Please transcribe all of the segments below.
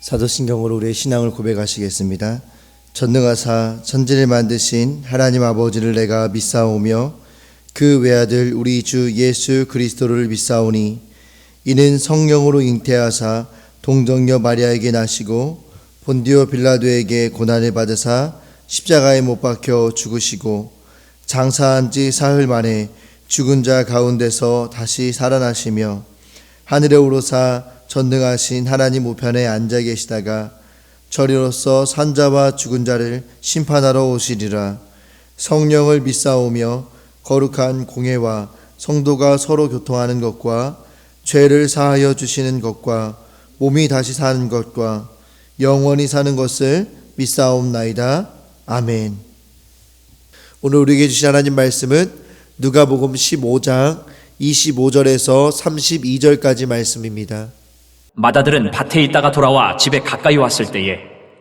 사도신경으로 우리의 신앙을 고백하시겠습니다. 전능하사 천지를 만드신 하나님 아버지를 내가 믿사오며 그 외아들 우리 주 예수 그리스도를 믿사오니 이는 성령으로 잉태하사 동정녀 마리아에게 나시고 본디오 빌라도에게 고난을 받으사 십자가에 못 박혀 죽으시고 장사한 지 사흘 만에 죽은 자 가운데서 다시 살아나시며 하늘에 오르사 전능하신 하나님 우편에 앉아 계시다가 저리로서 산자와 죽은 자를 심판하러 오시리라. 성령을 믿사오며 거룩한 공회와 성도가 서로 교통하는 것과 죄를 사하여 주시는 것과 몸이 다시 사는 것과 영원히 사는 것을 믿사옵나이다. 아멘. 오늘 우리에게 주신 하나님 말씀은 누가복음 15장 25절에서 32절까지 말씀입니다. 마다들은 밭에 있다가 돌아와 집에 가까이 왔을 때에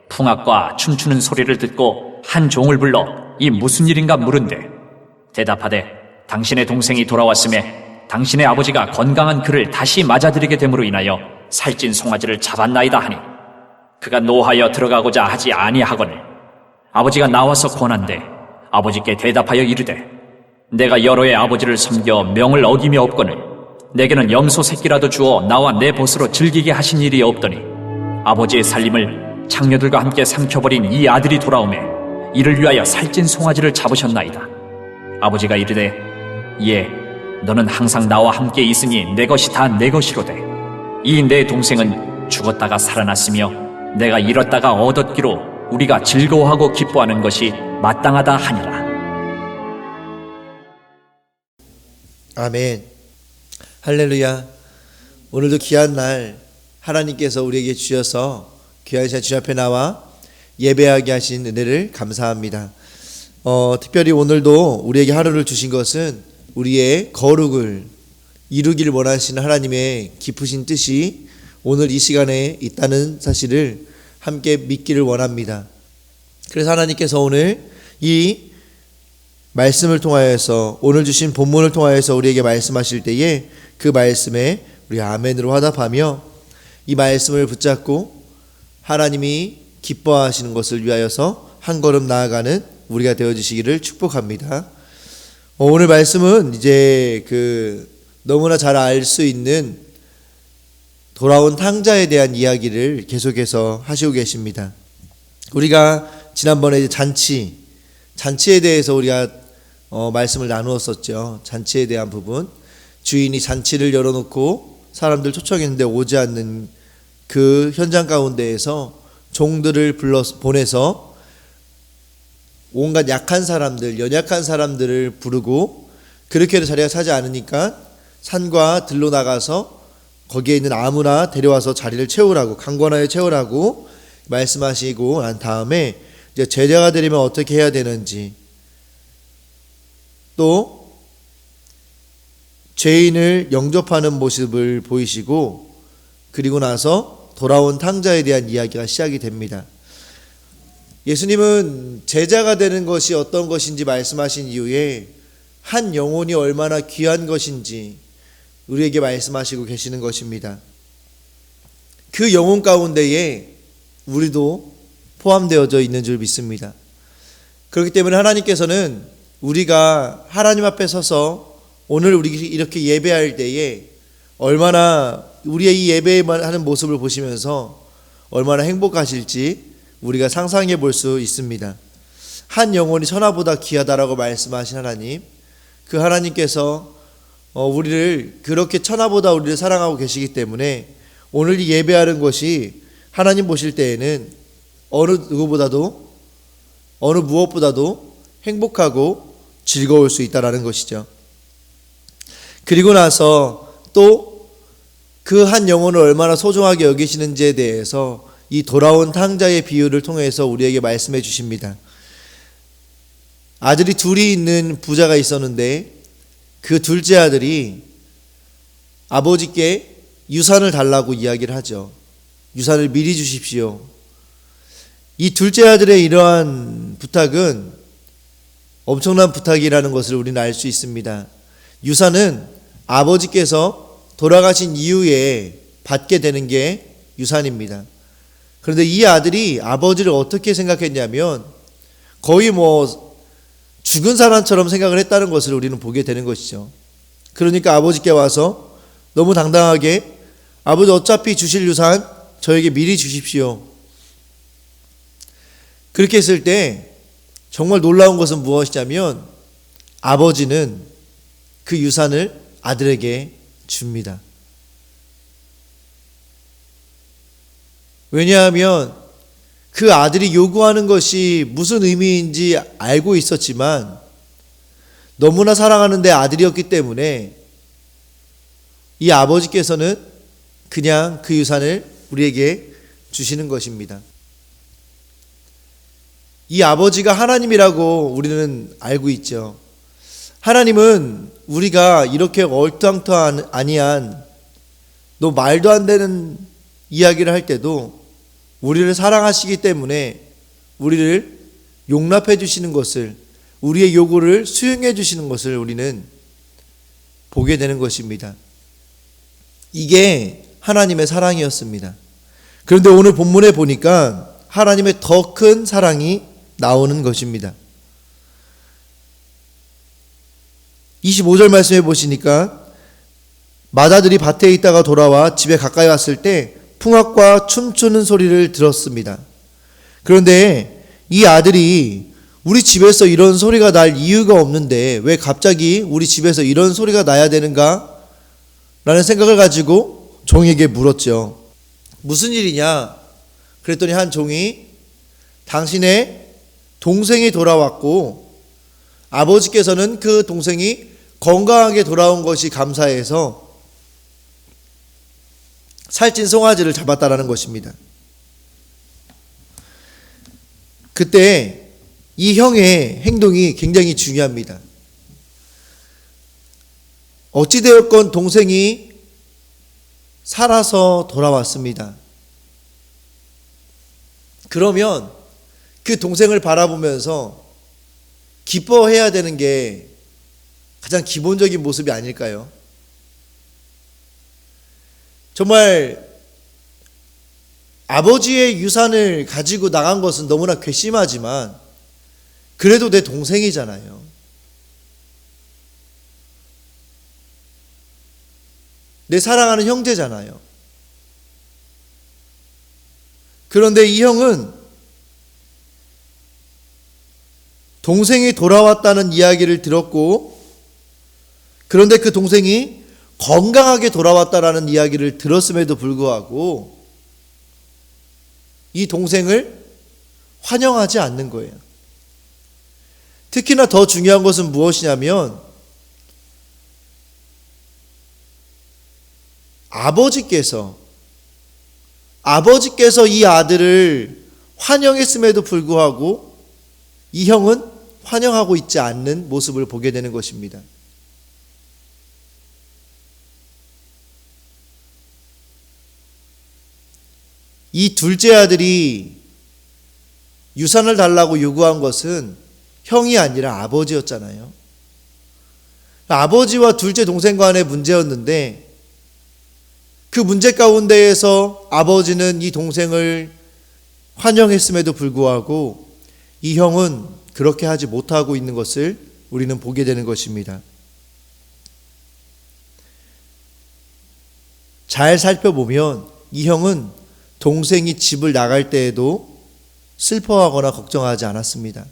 풍악과 춤추는 소리를 듣고 한 종을 불러 이 무슨 일인가 물은데 대답하되 당신의 동생이 돌아왔음에 당신의 아버지가 건강한 그를 다시 맞아들이게 됨으로 인하여 살찐 송아지를 잡았나이다 하니 그가 노하여 들어가고자 하지 아니하거늘 아버지가 나와서 권한대 아버지께 대답하여 이르되 내가 여러 해 아버지를 섬겨 명을 어김이 없거늘 내게는 염소 새끼라도 주어 나와 내 벗으로 즐기게 하신 일이 없더니 아버지의 살림을 창녀들과 함께 삼켜버린 이 아들이 돌아오매 이를 위하여 살찐 송아지를 잡으셨나이다. 아버지가 이르되 예 너는 항상 나와 함께 있으니 내 것이 다 내 것이로되 이 내 동생은 죽었다가 살아났으며 내가 잃었다가 얻었기로 우리가 즐거워하고 기뻐하는 것이 마땅하다 하니라. 아멘. 할렐루야. 오늘도 귀한 날 하나님께서 우리에게 주셔서 귀한 시간 주님 앞에 나와 예배하게 하신 은혜를 감사합니다. 특별히 오늘도 우리에게 하루를 주신 것은 우리의 거룩을 이루기를 원하시는 하나님의 깊으신 뜻이 오늘 이 시간에 있다는 사실을 함께 믿기를 원합니다. 그래서 하나님께서 오늘 이 말씀을 통하여서 오늘 주신 본문을 통하여서 우리에게 말씀하실 때에 그 말씀에 우리 아멘으로 화답하며 이 말씀을 붙잡고 하나님이 기뻐하시는 것을 위하여서 한 걸음 나아가는 우리가 되어주시기를 축복합니다. 오늘 말씀은 이제 너무나 잘 알 수 있는 돌아온 탕자에 대한 이야기를 계속해서 하시고 계십니다. 우리가 지난번에 이제 잔치에 대해서 우리가 말씀을 나누었었죠. 잔치에 대한 부분. 주인이 잔치를 열어놓고 사람들 초청했는데 오지 않는 그 현장 가운데에서 종들을 보내서 온갖 약한 사람들, 연약한 사람들을 부르고 그렇게 해도 자리가 차지 않으니까 산과 들로 나가서 거기에 있는 아무나 데려와서 자리를 채우라고, 강권하여 채우라고 말씀하시고 난 다음에 이제 제자가 되려면 어떻게 해야 되는지, 또 죄인을 영접하는 모습을 보이시고 그리고 나서 돌아온 탕자에 대한 이야기가 시작이 됩니다. 예수님은 제자가 되는 것이 어떤 것인지 말씀하신 이후에 한 영혼이 얼마나 귀한 것인지 우리에게 말씀하시고 계시는 것입니다. 그 영혼 가운데에 우리도 포함되어져 있는 줄 믿습니다. 그렇기 때문에 하나님께서는 우리가 하나님 앞에 서서 오늘 우리 이렇게 예배할 때에 얼마나 우리의 이 예배하는 모습을 보시면서 얼마나 행복하실지 우리가 상상해 볼 수 있습니다. 한 영혼이 천하보다 귀하다라고 말씀하신 하나님, 그 하나님께서 우리를 그렇게 천하보다 우리를 사랑하고 계시기 때문에 오늘 이 예배하는 것이 하나님 보실 때에는 어느 누구보다도 어느 무엇보다도 행복하고 즐거울 수 있다라는 것이죠. 그리고 나서 또 그 한 영혼을 얼마나 소중하게 여기시는지에 대해서 이 돌아온 탕자의 비유를 통해서 우리에게 말씀해 주십니다. 아들이 둘이 있는 부자가 있었는데 그 둘째 아들이 아버지께 유산을 달라고 이야기를 하죠. 유산을 미리 주십시오. 이 둘째 아들의 이러한 부탁은 엄청난 부탁이라는 것을 우리는 알 수 있습니다. 유산은 아버지께서 돌아가신 이후에 받게 되는 게 유산입니다. 그런데 이 아들이 아버지를 어떻게 생각했냐면 거의 죽은 사람처럼 생각을 했다는 것을 우리는 보게 되는 것이죠. 그러니까 아버지께 와서 너무 당당하게 아버지 어차피 주실 유산 저에게 미리 주십시오. 그렇게 했을 때 정말 놀라운 것은 무엇이냐면 아버지는 그 유산을 아들에게 줍니다. 왜냐하면 그 아들이 요구하는 것이 무슨 의미인지 알고 있었지만 너무나 사랑하는 내 아들이었기 때문에 이 아버지께서는 그냥 그 유산을 우리에게 주시는 것입니다. 이 아버지가 하나님이라고 우리는 알고 있죠. 하나님은 우리가 이렇게 얼토당토 아니한 너 말도 안 되는 이야기를 할 때도 우리를 사랑하시기 때문에 우리를 용납해 주시는 것을, 우리의 요구를 수용해 주시는 것을 우리는 보게 되는 것입니다. 이게 하나님의 사랑이었습니다. 그런데 오늘 본문에 보니까 하나님의 더 큰 사랑이 나오는 것입니다. 25절 말씀해 보시니까 맏아들이 밭에 있다가 돌아와 집에 가까이 왔을 때 풍악과 춤추는 소리를 들었습니다. 그런데 이 아들이 우리 집에서 이런 소리가 날 이유가 없는데 왜 갑자기 우리 집에서 이런 소리가 나야 되는가? 라는 생각을 가지고 종에게 물었죠. 무슨 일이냐? 그랬더니 한 종이 당신의 동생이 돌아왔고 아버지께서는 그 동생이 건강하게 돌아온 것이 감사해서 살찐 송아지를 잡았다라는 것입니다. 그때 이 형의 행동이 굉장히 중요합니다. 어찌되었건 동생이 살아서 돌아왔습니다. 그러면 그 동생을 바라보면서 기뻐해야 되는 게 가장 기본적인 모습이 아닐까요? 정말 아버지의 유산을 가지고 나간 것은 너무나 괘씸하지만 그래도 내 동생이잖아요. 내 사랑하는 형제잖아요. 그런데 이 형은 동생이 돌아왔다는 이야기를 들었고 그런데 그 동생이 건강하게 돌아왔다라는 이야기를 들었음에도 불구하고 이 동생을 환영하지 않는 거예요. 특히나 더 중요한 것은 무엇이냐면 아버지께서 이 아들을 환영했음에도 불구하고 이 형은 환영하고 있지 않는 모습을 보게 되는 것입니다. 이 둘째 아들이 유산을 달라고 요구한 것은 형이 아니라 아버지였잖아요. 아버지와 둘째 동생 간의 문제였는데 그 문제 가운데에서 아버지는 이 동생을 환영했음에도 불구하고 이 형은 그렇게 하지 못하고 있는 것을 우리는 보게 되는 것입니다. 잘 살펴보면 이 형은 동생이 집을 나갈 때에도 슬퍼하거나 걱정하지 않았습니다.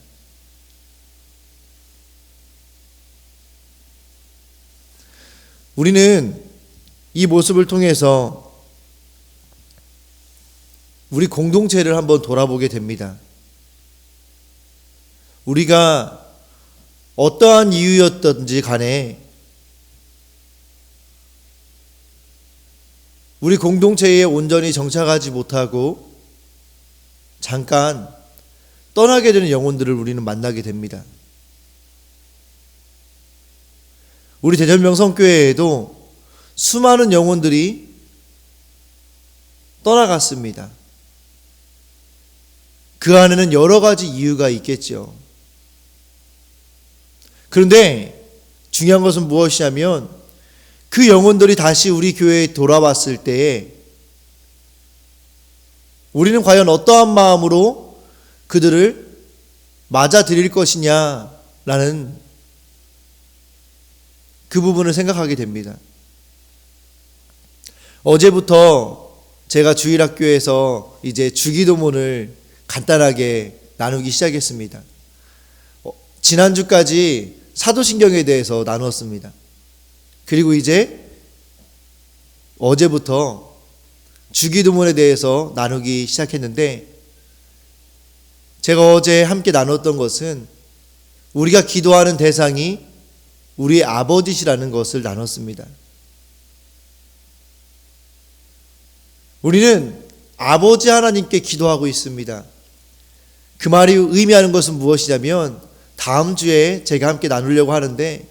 우리는 이 모습을 통해서 우리 공동체를 한번 돌아보게 됩니다. 우리가 어떠한 이유였든지 간에 우리 공동체에 온전히 정착하지 못하고 잠깐 떠나게 되는 영혼들을 우리는 만나게 됩니다. 우리 대전명성교회에도 수많은 영혼들이 떠나갔습니다. 그 안에는 여러 가지 이유가 있겠죠. 그런데 중요한 것은 무엇이냐면 그 영혼들이 다시 우리 교회에 돌아왔을 때에 우리는 과연 어떠한 마음으로 그들을 맞아들일 것이냐라는 그 부분을 생각하게 됩니다. 어제부터 제가 주일학교에서 이제 주기도문을 간단하게 나누기 시작했습니다. 지난주까지 사도신경에 대해서 나누었습니다. 그리고 이제 어제부터 주기도문에 대해서 나누기 시작했는데, 제가 어제 함께 나눴던 것은 우리가 기도하는 대상이 우리의 아버지시라는 것을 나눴습니다. 우리는 아버지 하나님께 기도하고 있습니다. 그 말이 의미하는 것은 무엇이냐면, 다음 주에 제가 함께 나누려고 하는데,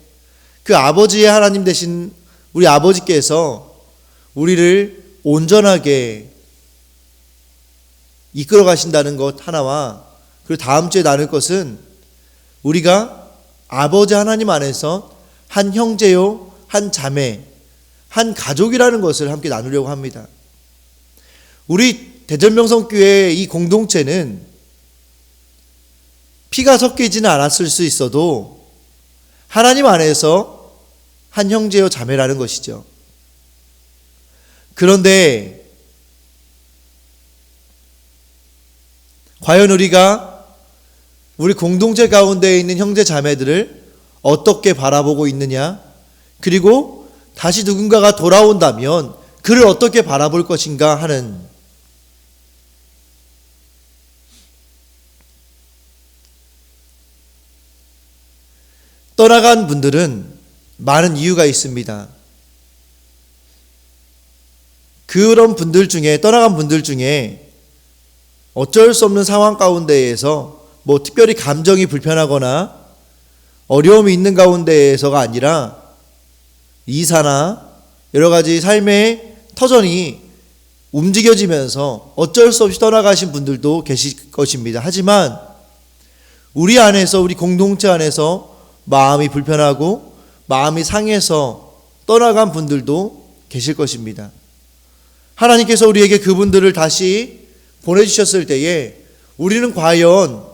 그 아버지의 하나님 되신 우리 아버지께서 우리를 온전하게 이끌어 가신다는 것 하나와, 그리고 다음 주에 나눌 것은 우리가 아버지 하나님 안에서 한 형제요, 한 자매, 한 가족이라는 것을 함께 나누려고 합니다. 우리 대전명성교회의 이 공동체는 피가 섞이지는 않았을 수 있어도 하나님 안에서 한 형제요 자매라는 것이죠. 그런데 과연 우리가 우리 공동체 가운데 있는 형제 자매들을 어떻게 바라보고 있느냐, 그리고 다시 누군가가 돌아온다면 그를 어떻게 바라볼 것인가 하는, 떠나간 분들은 많은 이유가 있습니다. 그런 분들 중에, 떠나간 분들 중에 어쩔 수 없는 상황 가운데에서 특별히 감정이 불편하거나 어려움이 있는 가운데에서가 아니라 이사나 여러 가지 삶의 터전이 움직여지면서 어쩔 수 없이 떠나가신 분들도 계실 것입니다. 하지만 우리 안에서, 우리 공동체 안에서 마음이 불편하고 마음이 상해서 떠나간 분들도 계실 것입니다. 하나님께서 우리에게 그분들을 다시 보내주셨을 때에 우리는 과연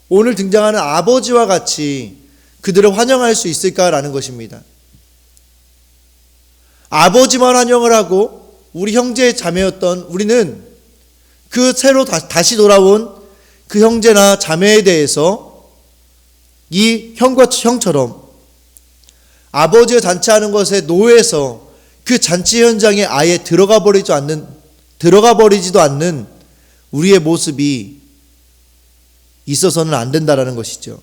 오늘 등장하는 아버지와 같이 그들을 환영할 수 있을까라는 것입니다. 아버지만 환영을 하고 우리 형제 자매였던 우리는 그 새로 다시 돌아온 그 형제나 자매에 대해서 이 형과 형처럼 아버지가 잔치하는 것에 노예해서 그 잔치 현장에 아예 들어가 버리지도 않는 우리의 모습이 있어서는 안 된다라는 것이죠.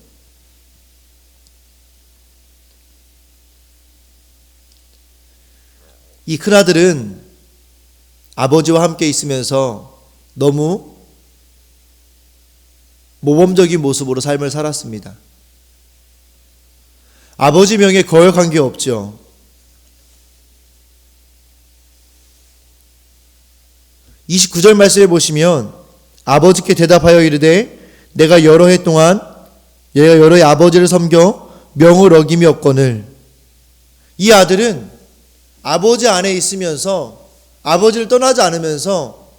이 큰아들은 아버지와 함께 있으면서 너무 모범적인 모습으로 삶을 살았습니다. 아버지 명에 거역한 게 없죠. (29절) 말씀에 보시면 아버지께 대답하여 이르되 내가 여러 해 동안 여러 해 아버지를 섬겨 명을 어김이 없거늘. 이 아들은 아버지 안에 있으면서 아버지를 떠나지 않으면서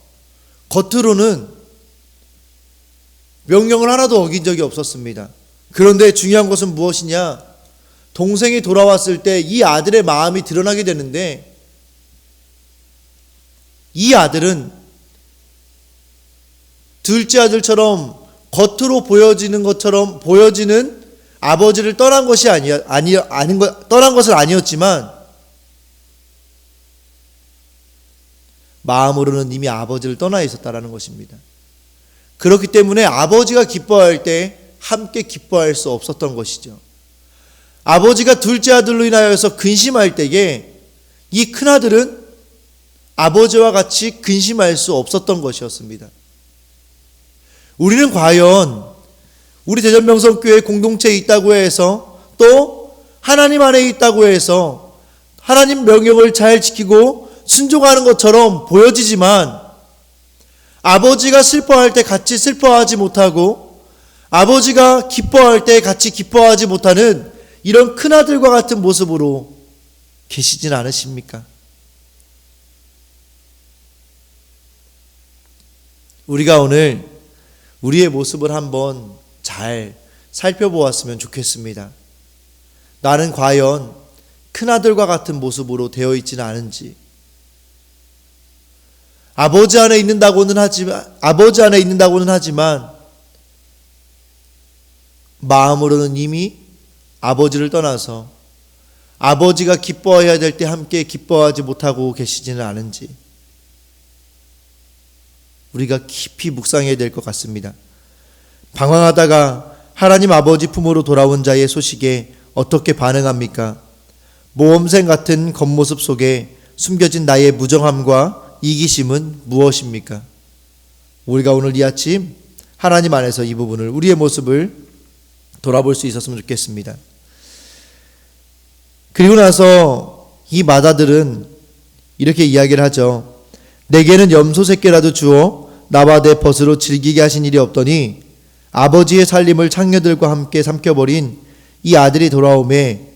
겉으로는 명령을 하나도 어긴 적이 없었습니다. 그런데 중요한 것은 무엇이냐? 동생이 돌아왔을 때 이 아들의 마음이 드러나게 되는데, 이 아들은 둘째 아들처럼 겉으로 보여지는 것처럼 보여지는 아버지를 떠난 것은 아니었지만 마음으로는 이미 아버지를 떠나 있었다라는 것입니다. 그렇기 때문에 아버지가 기뻐할 때 함께 기뻐할 수 없었던 것이죠. 아버지가 둘째 아들로 인하여서 근심할 때에 이 큰아들은 아버지와 같이 근심할 수 없었던 것이었습니다. 우리는 과연 우리 대전명성교회 공동체에 있다고 해서, 또 하나님 안에 있다고 해서 하나님 명령을 잘 지키고 순종하는 것처럼 보여지지만 아버지가 슬퍼할 때 같이 슬퍼하지 못하고 아버지가 기뻐할 때 같이 기뻐하지 못하는 이런 큰아들과 같은 모습으로 계시진 않으십니까? 우리가 오늘 우리의 모습을 한번 잘 살펴보았으면 좋겠습니다. 나는 과연 큰아들과 같은 모습으로 되어 있지는 않은지, 아버지 안에 있는다고는 하지만 마음으로는 이미 아버지를 떠나서 아버지가 기뻐해야 될 때 함께 기뻐하지 못하고 계시지는 않은지 우리가 깊이 묵상해야 될 것 같습니다. 방황하다가 하나님 아버지 품으로 돌아온 자의 소식에 어떻게 반응합니까? 모험생 같은 겉모습 속에 숨겨진 나의 무정함과 이기심은 무엇입니까? 우리가 오늘 이 아침 하나님 안에서 이 부분을, 우리의 모습을 돌아볼 수 있었으면 좋겠습니다. 그리고 나서 이 마다들은 이렇게 이야기를 하죠. 내게는 염소 새끼라도 주어 나와 내 벗으로 즐기게 하신 일이 없더니 아버지의 살림을 창녀들과 함께 삼켜버린 이 아들이 돌아오매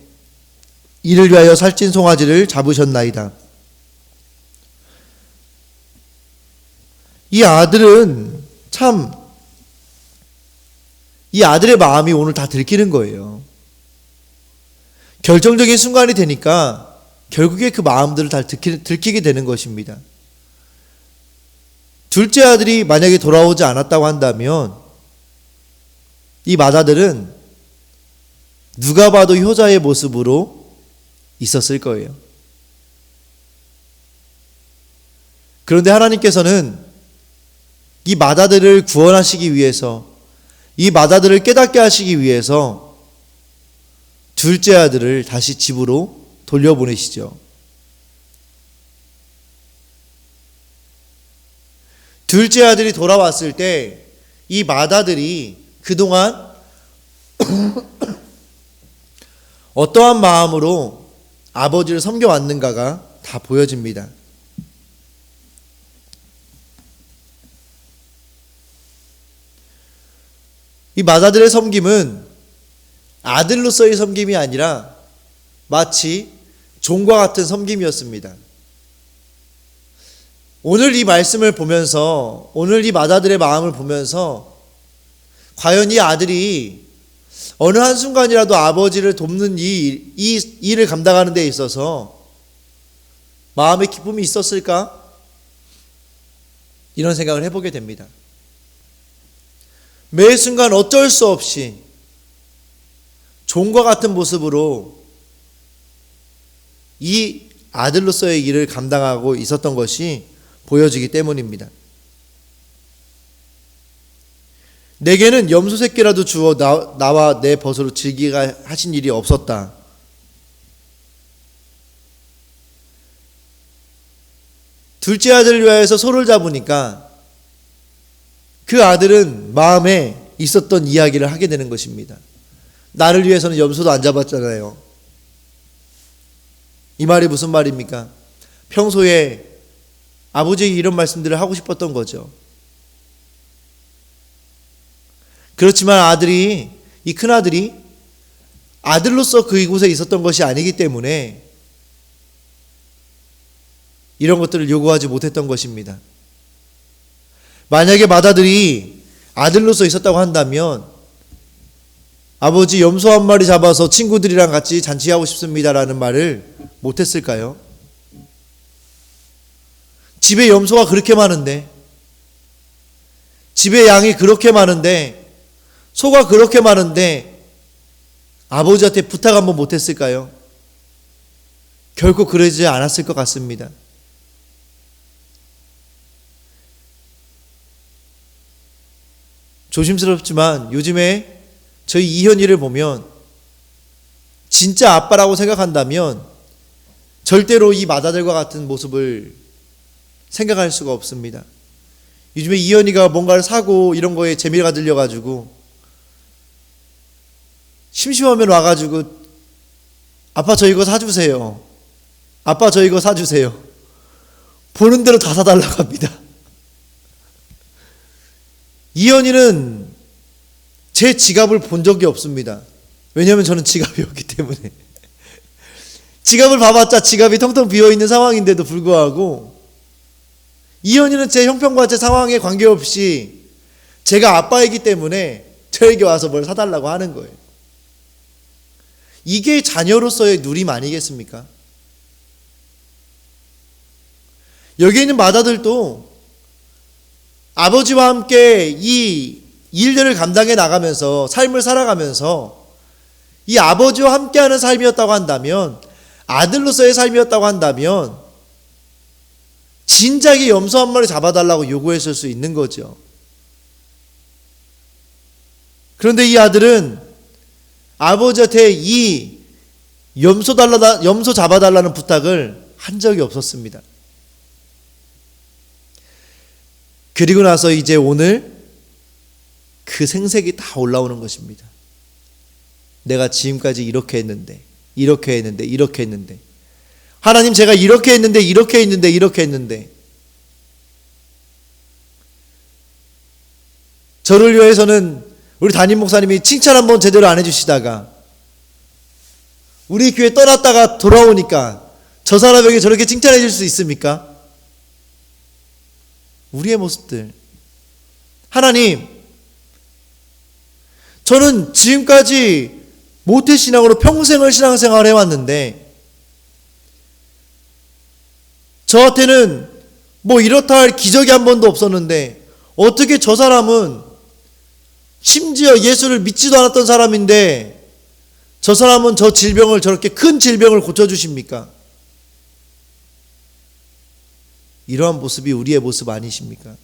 이를 위하여 살찐 송아지를 잡으셨나이다. 이 아들은 참, 이 아들의 마음이 오늘 다 들키는 거예요. 결정적인 순간이 되니까 결국에 그 마음들을 다 들키게 되는 것입니다. 둘째 아들이 만약에 돌아오지 않았다고 한다면 이 마다들은 누가 봐도 효자의 모습으로 있었을 거예요. 그런데 하나님께서는 이 마다들을 구원하시기 위해서, 이 마다들을 깨닫게 하시기 위해서 둘째 아들을 다시 집으로 돌려보내시죠. 둘째 아들이 돌아왔을 때 이 마다들이 그동안 어떠한 마음으로 아버지를 섬겨왔는가가 다 보여집니다. 이 마다들의 섬김은 아들로서의 섬김이 아니라 마치 종과 같은 섬김이었습니다. 오늘 이 말씀을 보면서, 오늘 이 마다들의 마음을 보면서 과연 이 아들이 어느 한순간이라도 아버지를 돕는 이 일을 감당하는 데 있어서 마음의 기쁨이 있었을까? 이런 생각을 해보게 됩니다. 매 순간 어쩔 수 없이 종과 같은 모습으로 이 아들로서의 일을 감당하고 있었던 것이 보여지기 때문입니다. 내게는 염소 새끼라도 주어 나와 내 벗으로 즐기게 하신 일이 없었다. 둘째 아들을 위하여서 소를 잡으니까 그 아들은 마음에 있었던 이야기를 하게 되는 것입니다. 나를 위해서는 염소도 안 잡았잖아요. 이 말이 무슨 말입니까? 평소에 아버지에게 이런 말씀들을 하고 싶었던 거죠. 그렇지만 아들이, 이 큰아들이 아들로서 그곳에 있었던 것이 아니기 때문에 이런 것들을 요구하지 못했던 것입니다. 만약에 맏아들이 아들로서 있었다고 한다면 아버지 염소 한 마리 잡아서 친구들이랑 같이 잔치하고 싶습니다라는 말을 못했을까요? 집에 염소가 그렇게 많은데, 집에 양이 그렇게 많은데, 소가 그렇게 많은데 아버지한테 부탁 한번 못했을까요? 결코 그러지 않았을 것 같습니다. 조심스럽지만 요즘에 저희 이현이를 보면 진짜 아빠라고 생각한다면 절대로 이 맏아들과 같은 모습을 생각할 수가 없습니다. 요즘에 이현이가 뭔가를 사고 이런 거에 재미가 들려가지고 심심하면 와가지고 아빠 저 이거 사주세요. 아빠 저 이거 사주세요. 보는 대로 다 사달라고 합니다. 이현이는 제 지갑을 본 적이 없습니다. 왜냐하면 저는 지갑이 없기 때문에. 지갑을 봐봤자 지갑이 텅텅 비어있는 상황인데도 불구하고 이현이는 제 형편과 제 상황에 관계없이 제가 아빠이기 때문에 저에게 와서 뭘 사달라고 하는 거예요. 이게 자녀로서의 누림 아니겠습니까? 여기 있는 마다들도 아버지와 함께 이 일들을 감당해 나가면서 삶을 살아가면서 이 아버지와 함께하는 삶이었다고 한다면, 아들로서의 삶이었다고 한다면 진작에 염소 한 마리 잡아달라고 요구했을 수 있는 거죠. 그런데 이 아들은 아버지한테 이 염소 잡아달라는 부탁을 한 적이 없었습니다. 그리고 나서 이제 오늘 그 생색이 다 올라오는 것입니다. 내가 지금까지 이렇게 했는데, 이렇게 했는데, 이렇게 했는데, 하나님 제가 이렇게 했는데, 이렇게 했는데, 이렇게 했는데, 저를 위해서는 우리 담임 목사님이 칭찬 한번 제대로 안 해주시다가 우리 교회 떠났다가 돌아오니까 저 사람에게 저렇게 칭찬해 줄 수 있습니까? 우리의 모습들. 하나님, 저는 지금까지 모태신앙으로 평생을 신앙생활을 해왔는데 저한테는 뭐 이렇다 할 기적이 한 번도 없었는데 어떻게 저 사람은 심지어 예수를 믿지도 않았던 사람인데 저 사람은 저 질병을, 저렇게 큰 질병을 고쳐주십니까? 이러한 모습이 우리의 모습 아니십니까?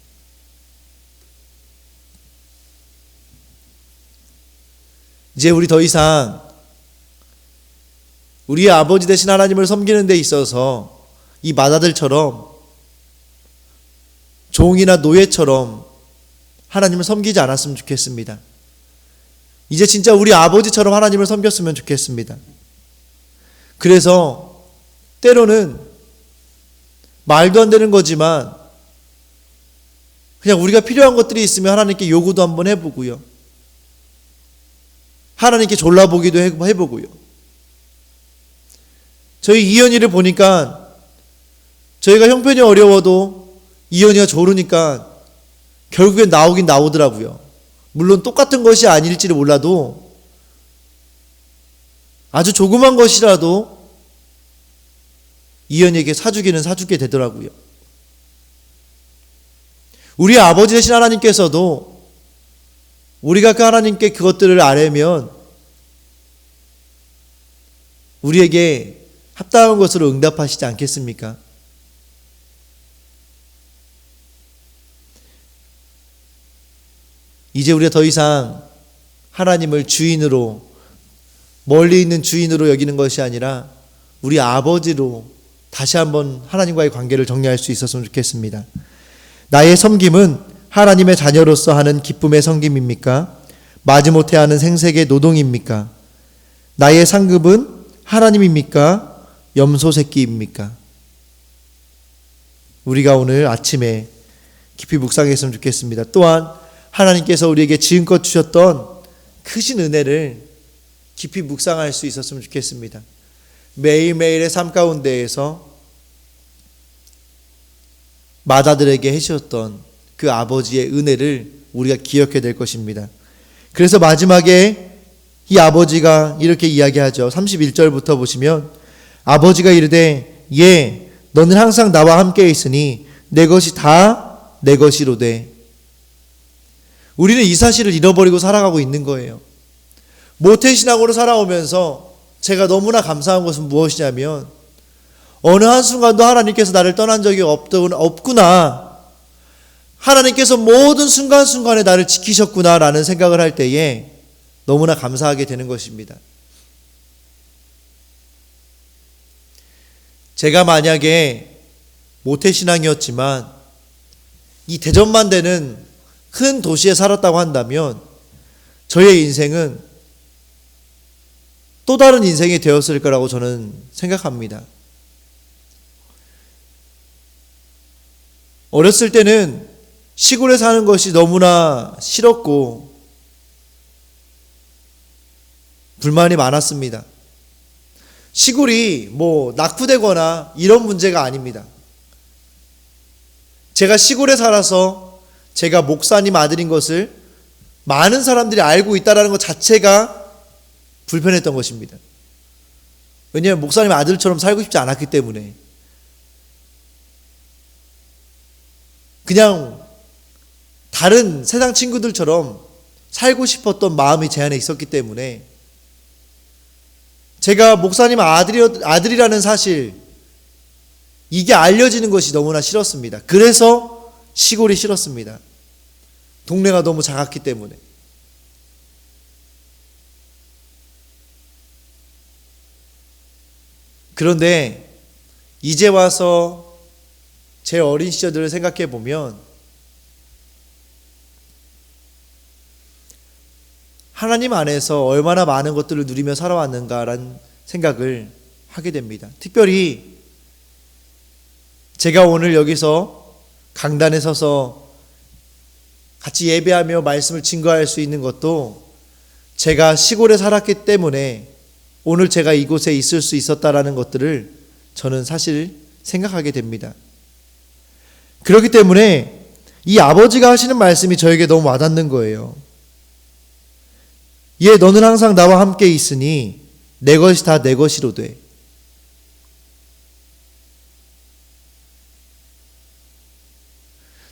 이제 우리 더 이상 우리의 아버지 되신 하나님을 섬기는 데 있어서 이 마다들처럼 종이나 노예처럼 하나님을 섬기지 않았으면 좋겠습니다. 이제 진짜 우리 아버지처럼 하나님을 섬겼으면 좋겠습니다. 그래서 때로는 말도 안 되는 거지만 그냥 우리가 필요한 것들이 있으면 하나님께 요구도 한번 해보고요. 하나님께 졸라보기도 해보고요. 저희 이현이를 보니까 저희가 형편이 어려워도 이현이가 조르니까 결국엔 나오긴 나오더라고요. 물론 똑같은 것이 아닐지를 몰라도 아주 조그만 것이라도 이현이에게 사주기는 사주게 되더라고요. 우리 아버지 되신 하나님께서도 우리가 그 하나님께 그것들을 아뢰면 우리에게 합당한 것으로 응답하시지 않겠습니까? 이제 우리가 더 이상 하나님을 주인으로, 멀리 있는 주인으로 여기는 것이 아니라 우리 아버지로 다시 한번 하나님과의 관계를 정리할 수 있었으면 좋겠습니다. 나의 섬김은 하나님의 자녀로서 하는 기쁨의 섬김입니까? 마지못해 하는 생색의 노동입니까? 나의 상급은 하나님입니까? 염소 새끼입니까? 우리가 오늘 아침에 깊이 묵상했으면 좋겠습니다. 또한 하나님께서 우리에게 지금껏 주셨던 크신 은혜를 깊이 묵상할 수 있었으면 좋겠습니다. 매일매일의 삶 가운데에서 마다들에게 해주셨던 그 아버지의 은혜를 우리가 기억해야 될 것입니다. 그래서 마지막에 이 아버지가 이렇게 이야기하죠. 31절부터 보시면 아버지가 이르되 예, 너는 항상 나와 함께 있으니 내 것이 다 내 것이로되. 우리는 이 사실을 잃어버리고 살아가고 있는 거예요. 모태신앙으로 살아오면서 제가 너무나 감사한 것은 무엇이냐면 어느 한순간도 하나님께서 나를 떠난 적이 없구나, 하나님께서 모든 순간순간에 나를 지키셨구나라는 생각을 할 때에 너무나 감사하게 되는 것입니다. 제가 만약에 모태신앙이었지만 이 대전만되는 큰 도시에 살았다고 한다면 저의 인생은 또 다른 인생이 되었을 거라고 저는 생각합니다. 어렸을 때는 시골에 사는 것이 너무나 싫었고 불만이 많았습니다. 시골이 뭐 낙후되거나 이런 문제가 아닙니다. 제가 시골에 살아서 제가 목사님 아들인 것을 많은 사람들이 알고 있다는 것 자체가 불편했던 것입니다. 왜냐하면 목사님 아들처럼 살고 싶지 않았기 때문에. 그냥 다른 세상 친구들처럼 살고 싶었던 마음이 제 안에 있었기 때문에 제가 목사님 아들이라는 사실, 이게 알려지는 것이 너무나 싫었습니다. 그래서 시골이 싫었습니다. 동네가 너무 작았기 때문에. 그런데 이제 와서 제 어린 시절들을 생각해 보면 하나님 안에서 얼마나 많은 것들을 누리며 살아왔는가라는 생각을 하게 됩니다. 특별히 제가 오늘 여기서 강단에 서서 같이 예배하며 말씀을 증거할 수 있는 것도 제가 시골에 살았기 때문에 오늘 제가 이곳에 있을 수 있었다라는 것들을 저는 사실 생각하게 됩니다. 그렇기 때문에 이 아버지가 하시는 말씀이 저에게 너무 와닿는 거예요. 예, 너는 항상 나와 함께 있으니 내 것이 다 내 것이로 돼.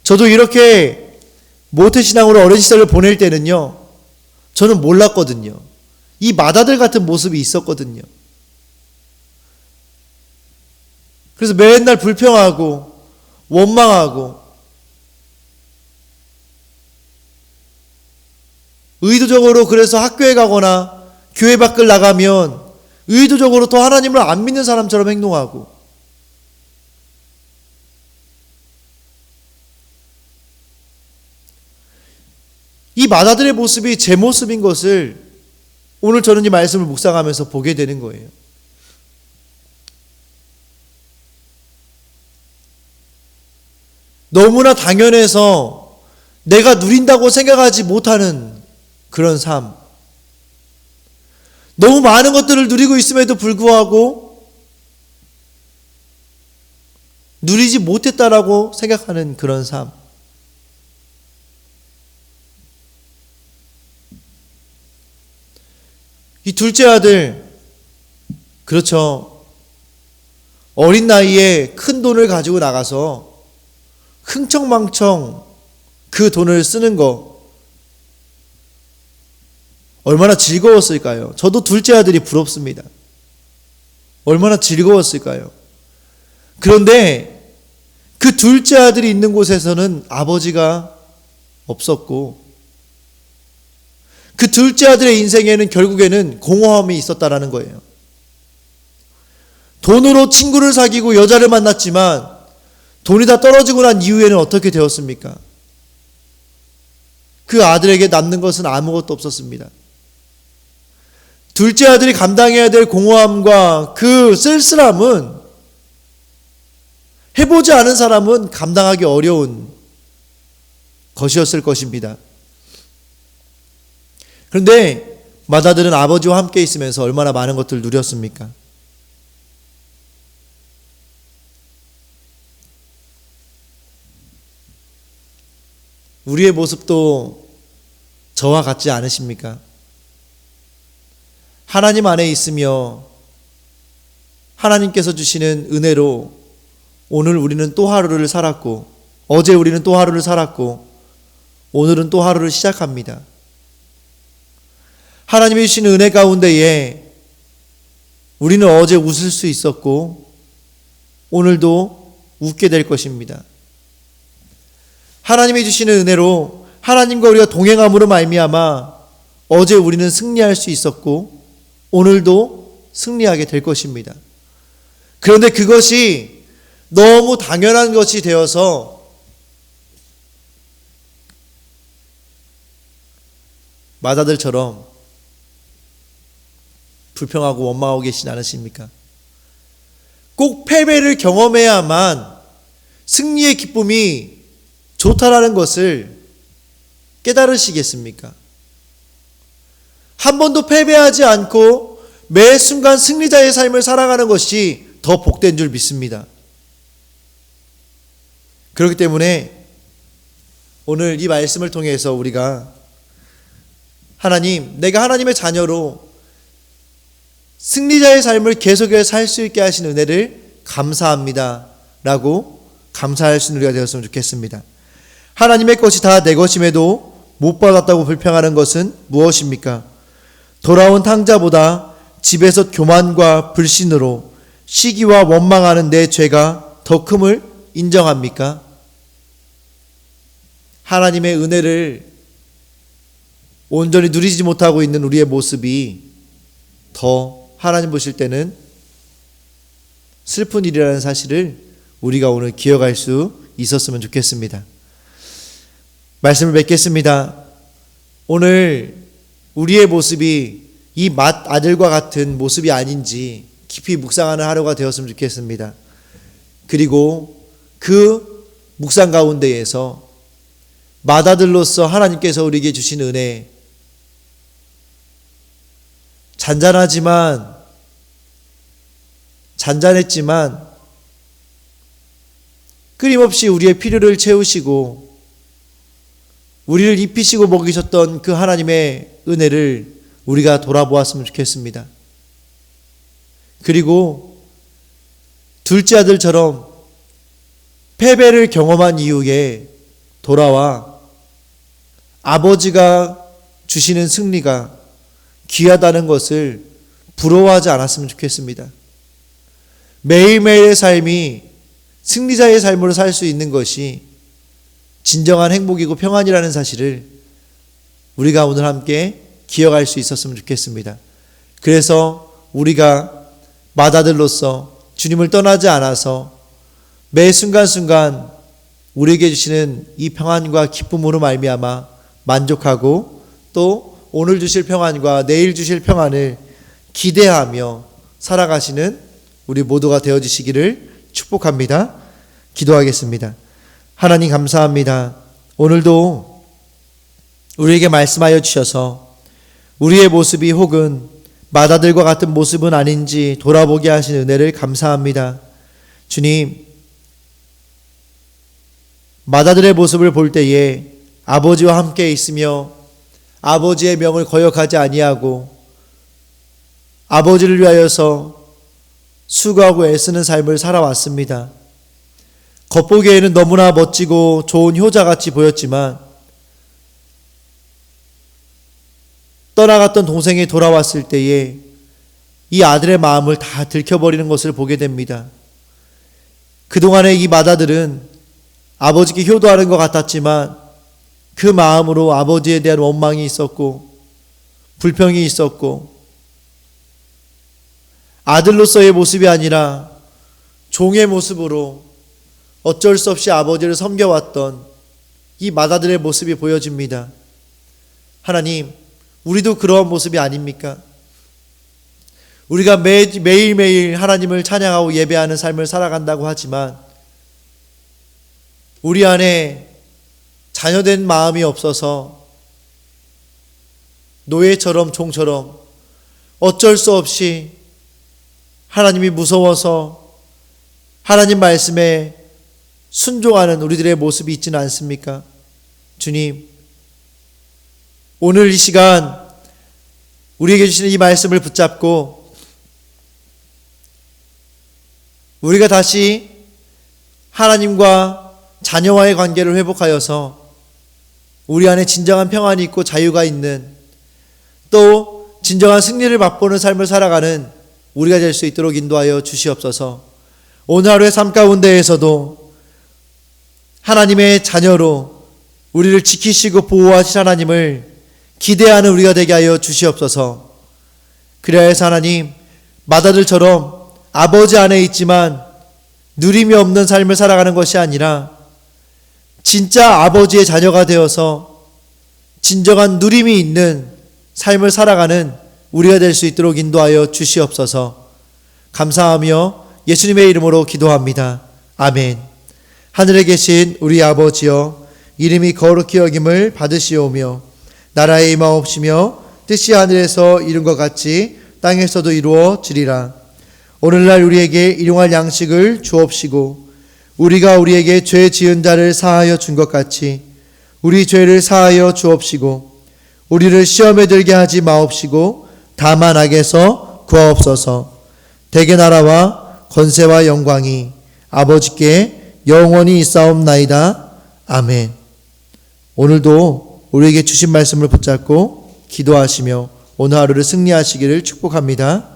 저도 이렇게 모태신앙으로 어린 시절을 보낼 때는요, 저는 몰랐거든요. 이 맏아들 같은 모습이 있었거든요. 그래서 맨날 불평하고 원망하고 의도적으로, 그래서 학교에 가거나 교회 밖을 나가면 의도적으로 더 하나님을 안 믿는 사람처럼 행동하고, 이 맏아들의 모습이 제 모습인 것을 오늘 저는 이 말씀을 묵상하면서 보게 되는 거예요. 너무나 당연해서 내가 누린다고 생각하지 못하는 그런 삶. 너무 많은 것들을 누리고 있음에도 불구하고 누리지 못했다라고 생각하는 그런 삶. 이 둘째 아들, 그렇죠. 어린 나이에 큰 돈을 가지고 나가서 흥청망청 그 돈을 쓰는 거 얼마나 즐거웠을까요? 저도 둘째 아들이 부럽습니다. 얼마나 즐거웠을까요? 그런데 그 둘째 아들이 있는 곳에서는 아버지가 없었고, 그 둘째 아들의 인생에는 결국에는 공허함이 있었다라는 거예요. 돈으로 친구를 사귀고 여자를 만났지만 돈이 다 떨어지고 난 이후에는 어떻게 되었습니까? 그 아들에게 남는 것은 아무것도 없었습니다. 둘째 아들이 감당해야 될 공허함과 그 쓸쓸함은 해보지 않은 사람은 감당하기 어려운 것이었을 것입니다. 그런데 맏아들은 아버지와 함께 있으면서 얼마나 많은 것들을 누렸습니까? 우리의 모습도 저와 같지 않으십니까? 하나님 안에 있으며 하나님께서 주시는 은혜로 오늘 우리는 또 하루를 살았고, 어제 우리는 또 하루를 살았고, 오늘은 또 하루를 시작합니다. 하나님이 주시는 은혜 가운데에 우리는 어제 웃을 수 있었고 오늘도 웃게 될 것입니다. 하나님이 주시는 은혜로 하나님과 우리가 동행함으로 말미암아 어제 우리는 승리할 수 있었고 오늘도 승리하게 될 것입니다. 그런데 그것이 너무 당연한 것이 되어서 맏아들처럼 불평하고 원망하고 계시지 않으십니까? 꼭 패배를 경험해야만 승리의 기쁨이 좋다라는 것을 깨달으시겠습니까? 한 번도 패배하지 않고 매 순간 승리자의 삶을 살아가는 것이 더 복된 줄 믿습니다. 그렇기 때문에 오늘 이 말씀을 통해서 우리가 하나님, 내가 하나님의 자녀로 승리자의 삶을 계속해서 살 수 있게 하신 은혜를 감사합니다 라고 감사할 수 있는 우리가 되었으면 좋겠습니다. 하나님의 것이 다 내 것임에도 못 받았다고 불평하는 것은 무엇입니까? 돌아온 탕자보다 집에서 교만과 불신으로 시기와 원망하는 내 죄가 더 큼을 인정합니까? 하나님의 은혜를 온전히 누리지 못하고 있는 우리의 모습이 더 하나님 보실 때는 슬픈 일이라는 사실을 우리가 오늘 기억할 수 있었으면 좋겠습니다. 말씀을 맺겠습니다. 오늘 우리의 모습이 이 맏아들과 같은 모습이 아닌지 깊이 묵상하는 하루가 되었으면 좋겠습니다. 그리고 그 묵상 가운데에서 맏아들로서 하나님께서 우리에게 주신 은혜, 잔잔했지만 끊임없이 우리의 필요를 채우시고 우리를 입히시고 먹이셨던 그 하나님의 은혜를 우리가 돌아보았으면 좋겠습니다. 그리고 둘째 아들처럼 패배를 경험한 이후에 돌아와 아버지가 주시는 승리가 귀하다는 것을 부러워하지 않았으면 좋겠습니다. 매일매일의 삶이 승리자의 삶으로 살 수 있는 것이 진정한 행복이고 평안이라는 사실을 우리가 오늘 함께 기억할 수 있었으면 좋겠습니다. 그래서 우리가 맏아들로서 주님을 떠나지 않아서 매 순간순간 우리에게 주시는 이 평안과 기쁨으로 말미암아 만족하고 또 오늘 주실 평안과 내일 주실 평안을 기대하며 살아가시는 우리 모두가 되어주시기를 축복합니다. 기도하겠습니다. 하나님 감사합니다. 오늘도 우리에게 말씀하여 주셔서 우리의 모습이 혹은 맏아들과 같은 모습은 아닌지 돌아보게 하신 은혜를 감사합니다. 주님, 맏아들의 모습을 볼 때에 아버지와 함께 있으며 아버지의 명을 거역하지 아니하고 아버지를 위하여서 수고하고 애쓰는 삶을 살아왔습니다. 겉보기에는 너무나 멋지고 좋은 효자같이 보였지만 떠나갔던 동생이 돌아왔을 때에 이 아들의 마음을 다 들켜버리는 것을 보게 됩니다. 그동안의 이 맏아들은 아버지께 효도하는 것 같았지만 그 마음으로 아버지에 대한 원망이 있었고 불평이 있었고 아들로서의 모습이 아니라 종의 모습으로 어쩔 수 없이 아버지를 섬겨왔던 이 맏아들의 모습이 보여집니다. 하나님, 우리도 그러한 모습이 아닙니까? 우리가 매일매일 하나님을 찬양하고 예배하는 삶을 살아간다고 하지만 우리 안에 자녀된 마음이 없어서 노예처럼 종처럼 어쩔 수 없이 하나님이 무서워서 하나님 말씀에 순종하는 우리들의 모습이 있지는 않습니까? 주님, 오늘 이 시간 우리에게 주시는 이 말씀을 붙잡고 우리가 다시 하나님과 자녀와의 관계를 회복하여서 우리 안에 진정한 평안이 있고 자유가 있는 또 진정한 승리를 맛보는 삶을 살아가는 우리가 될 수 있도록 인도하여 주시옵소서. 오늘 하루의 삶 가운데에서도 하나님의 자녀로 우리를 지키시고 보호하실 하나님을 기대하는 우리가 되게 하여 주시옵소서. 그래야 해서 하나님, 맏아들처럼 아버지 안에 있지만 누림이 없는 삶을 살아가는 것이 아니라 진짜 아버지의 자녀가 되어서 진정한 누림이 있는 삶을 살아가는 우리가 될 수 있도록 인도하여 주시옵소서. 감사하며 예수님의 이름으로 기도합니다. 아멘. 하늘에 계신 우리 아버지여, 이름이 거룩히 여김을 받으시오며 나라의 임하옵시며 뜻이 하늘에서 이룬 것 같이 땅에서도 이루어지리라. 오늘날 우리에게 일용할 양식을 주옵시고 우리가 우리에게 죄 지은 자를 사하여 준 것 같이 우리 죄를 사하여 주옵시고 우리를 시험에 들게 하지 마옵시고 다만 악에서 구하옵소서. 대개 나라와 권세와 영광이 아버지께 영원히 있사옵나이다. 아멘. 오늘도 우리에게 주신 말씀을 붙잡고 기도하시며 오늘 하루를 승리하시기를 축복합니다.